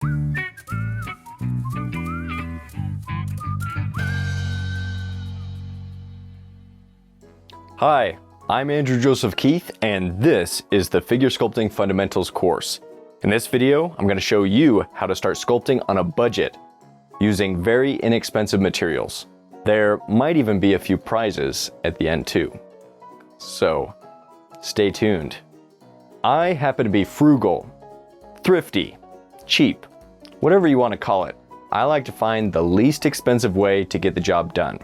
Hi, I'm Andrew Joseph Keith, and this is the Figure Sculpting Fundamentals course. In this video, I'm going to show you how to start sculpting on a budget using very inexpensive materials. There might even be a few prizes at the end too. So, stay tuned. I happen to be frugal, thrifty, cheap, whatever you want to call it. I like to find the least expensive way to get the job done.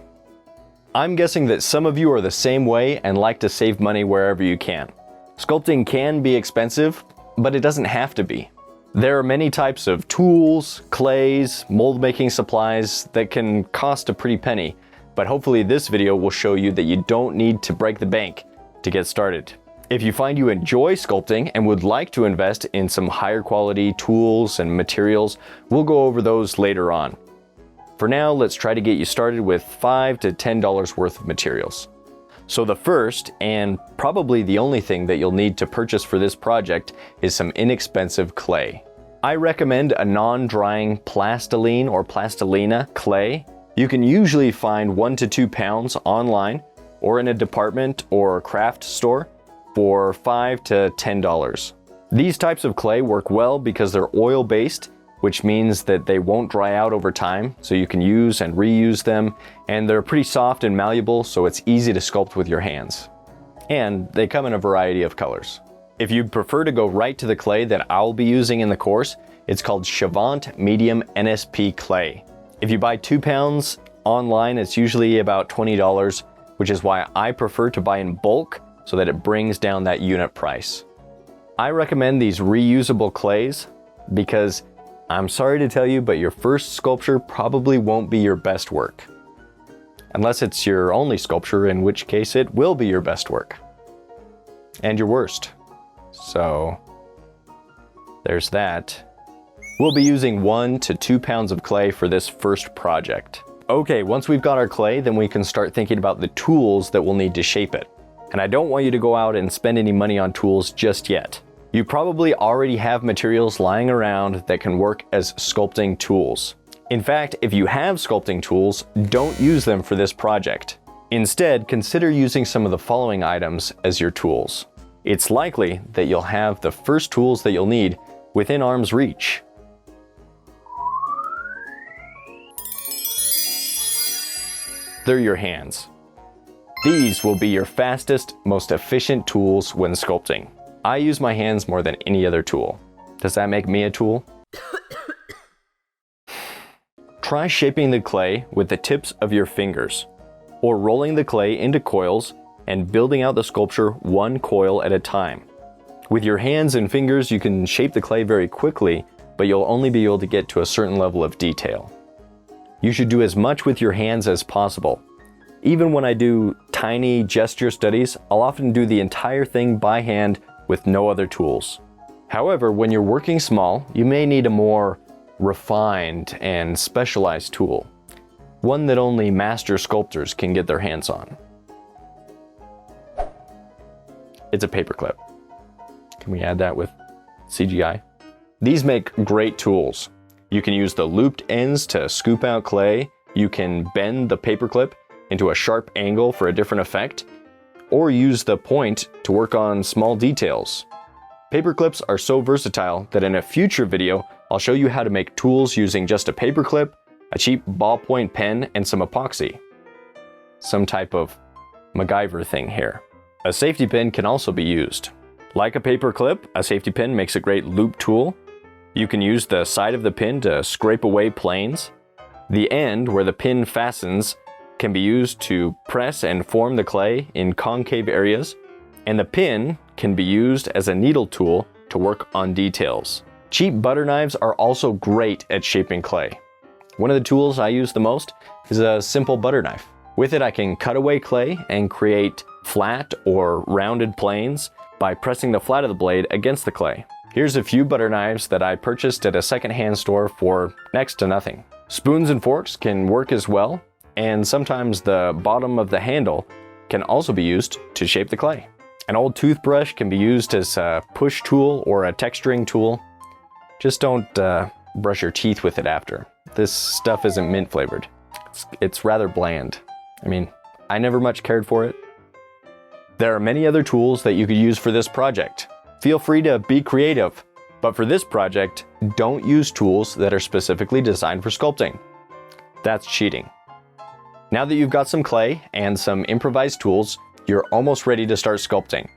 I'm guessing that some of you are the same way and like to save money wherever you can. Sculpting can be expensive, but it doesn't have to be. There are many types of tools, clays, mold making supplies that can cost a pretty penny, but hopefully this video will show you that you don't need to break the bank to get started. If you find you enjoy sculpting and would like to invest in some higher quality tools and materials, we'll go over those later on. For now, let's try to get you started with $5 to $10 worth of materials. So the first, and probably the only thing that you'll need to purchase for this project is some inexpensive clay. I recommend a non-drying plastiline or plastilina clay. You can usually find 1 to 2 pounds online or in a department or craft store for $5 to $10. These types of clay work well because they're oil-based, which means that they won't dry out over time, so you can use and reuse them, and they're pretty soft and malleable, so it's easy to sculpt with your hands. And they come in a variety of colors. If you'd prefer to go right to the clay that I'll be using in the course, it's called Chavant Medium NSP Clay. If you buy 2 pounds online, it's usually about $20, which is why I prefer to buy in bulk so that it brings down that unit price. I recommend these reusable clays because I'm sorry to tell you, but your first sculpture probably won't be your best work. Unless it's your only sculpture, in which case it will be your best work. And your worst. So, there's that. We'll be using 1 to 2 pounds of clay for this first project. Okay, once we've got our clay, then we can start thinking about the tools that we'll need to shape it. And I don't want you to go out and spend any money on tools just yet. You probably already have materials lying around that can work as sculpting tools. In fact, if you have sculpting tools, don't use them for this project. Instead, consider using some of the following items as your tools. It's likely that you'll have the first tools that you'll need within arm's reach. They're your hands. These will be your fastest, most efficient tools when sculpting. I use my hands more than any other tool. Does that make me a tool? Try shaping the clay with the tips of your fingers, or rolling the clay into coils and building out the sculpture one coil at a time. With your hands and fingers, you can shape the clay very quickly, but you'll only be able to get to a certain level of detail. You should do as much with your hands as possible. Even when I do tiny gesture studies, I'll often do the entire thing by hand with no other tools. However, when you're working small, you may need a more refined and specialized tool, one that only master sculptors can get their hands on. It's a paperclip. Can we add that with CGI? These make great tools. You can use the looped ends to scoop out clay, you can bend the paperclip into a sharp angle for a different effect, or use the point to work on small details. Paperclips are so versatile that in a future video, I'll show you how to make tools using just a paperclip, a cheap ballpoint pen, and some epoxy. Some type of MacGyver thing here. A safety pin can also be used. Like a paperclip, a safety pin makes a great loop tool. You can use the side of the pin to scrape away planes. The end, where the pin fastens, can be used to press and form the clay in concave areas, and the pin can be used as a needle tool to work on details. Cheap butter knives are also great at shaping clay. One of the tools I use the most is a simple butter knife. With it, I can cut away clay and create flat or rounded planes by pressing the flat of the blade against the clay. Here's a few butter knives that I purchased at a secondhand store for next to nothing. Spoons and forks can work as well, and sometimes the bottom of the handle can also be used to shape the clay. An old toothbrush can be used as a push tool or a texturing tool. Just don't brush your teeth with it after. This stuff isn't mint flavored. It's rather bland. I mean, I never much cared for it. There are many other tools that you could use for this project. Feel free to be creative, but for this project, don't use tools that are specifically designed for sculpting. That's cheating. Now that you've got some clay and some improvised tools, you're almost ready to start sculpting.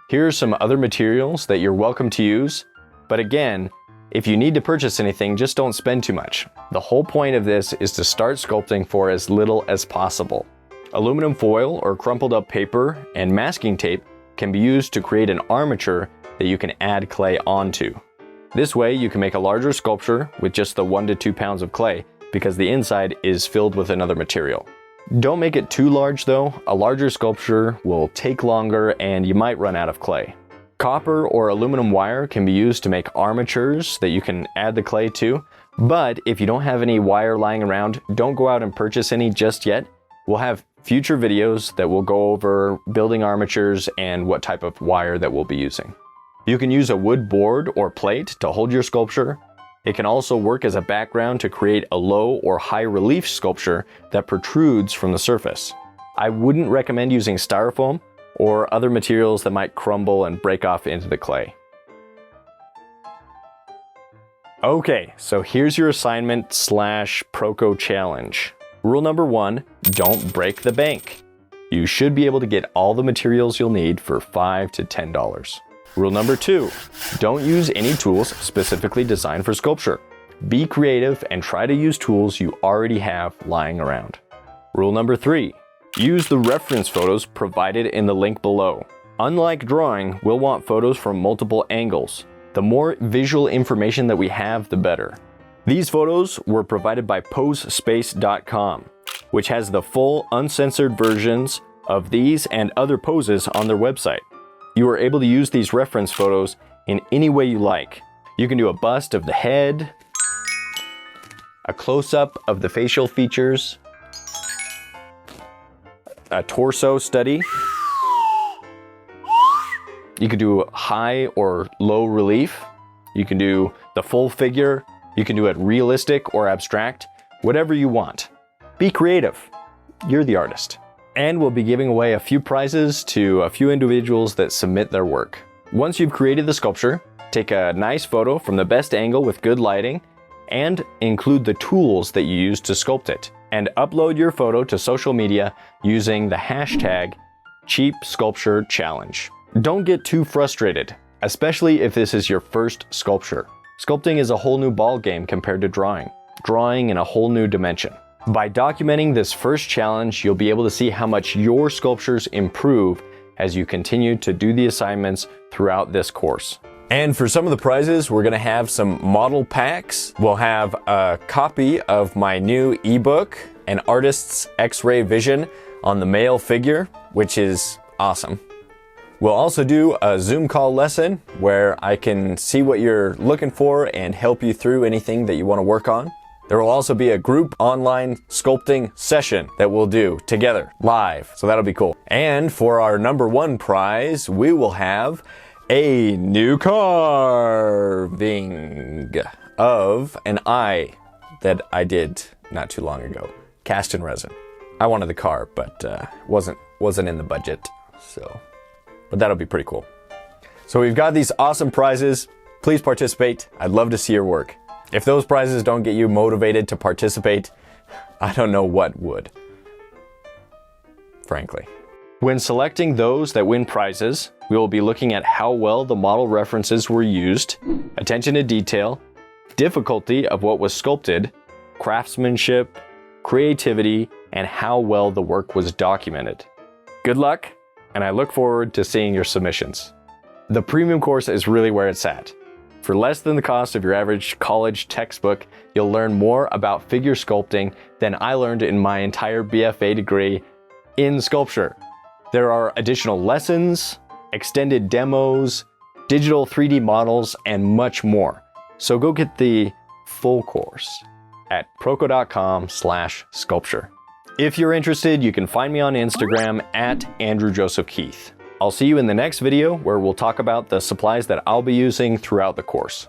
Here are some other materials that you're welcome to use, but again, if you need to purchase anything, just don't spend too much. The whole point of this is to start sculpting for as little as possible. Aluminum foil or crumpled up paper and masking tape can be used to create an armature that you can add clay onto. This way you can make a larger sculpture with just the 1 to 2 pounds of clay because the inside is filled with another material. Don't make it too large though. A larger sculpture will take longer and you might run out of clay. Copper or aluminum wire can be used to make armatures that you can add the clay to, but if you don't have any wire lying around, don't go out and purchase any just yet. We'll have future videos that will go over building armatures and what type of wire that we'll be using. You can use a wood board or plate to hold your sculpture. It can also work as a background to create a low or high relief sculpture that protrudes from the surface. I wouldn't recommend using styrofoam or other materials that might crumble and break off into the clay. Okay, so here's your assignment / Proko challenge. Rule number 1, don't break the bank. You should be able to get all the materials you'll need for $5 to $10. Rule number 2, don't use any tools specifically designed for sculpture. Be creative and try to use tools you already have lying around. Rule number 3, use the reference photos provided in the link below. Unlike drawing, we'll want photos from multiple angles. The more visual information that we have, the better. These photos were provided by posespace.com, which has the full uncensored versions of these and other poses on their website. You are able to use these reference photos in any way you like. You can do a bust of the head, a close-up of the facial features, a torso study. You can do high or low relief. You can do the full figure. You can do it realistic or abstract, whatever you want. Be creative. You're the artist. And we'll be giving away a few prizes to a few individuals that submit their work. Once you've created the sculpture, take a nice photo from the best angle with good lighting and include the tools that you use to sculpt it. And upload your photo to social media using the hashtag #CheapSculptureChallenge. Don't get too frustrated, especially if this is your first sculpture. Sculpting is a whole new ballgame compared to drawing in a whole new dimension. By documenting this first challenge, you'll be able to see how much your sculptures improve as you continue to do the assignments throughout this course. And for some of the prizes, we're gonna have some model packs. We'll have a copy of my new ebook, An Artist's X-Ray Vision on the male figure, which is awesome. We'll also do a Zoom call lesson where I can see what you're looking for and help you through anything that you wanna work on. There will also be a group online sculpting session that we'll do together, live, so that'll be cool. And for our number 1 prize, we will have a new carving of an eye that I did not too long ago, cast in resin. I wanted the car, but wasn't in the budget, but that'll be pretty cool. So we've got these awesome prizes. Please participate. I'd love to see your work. If those prizes don't get you motivated to participate, I don't know what would, frankly. When selecting those that win prizes, we will be looking at how well the model references were used, attention to detail, difficulty of what was sculpted, craftsmanship, creativity, and how well the work was documented. Good luck, and I look forward to seeing your submissions. The premium course is really where it's at. For less than the cost of your average college textbook, you'll learn more about figure sculpting than I learned in my entire BFA degree in sculpture. There are additional lessons, extended demos, digital 3D models, and much more. So go get the full course at proko.com/sculpture. If you're interested, you can find me on Instagram at Andrew Joseph Keith. I'll see you in the next video where we'll talk about the supplies that I'll be using throughout the course.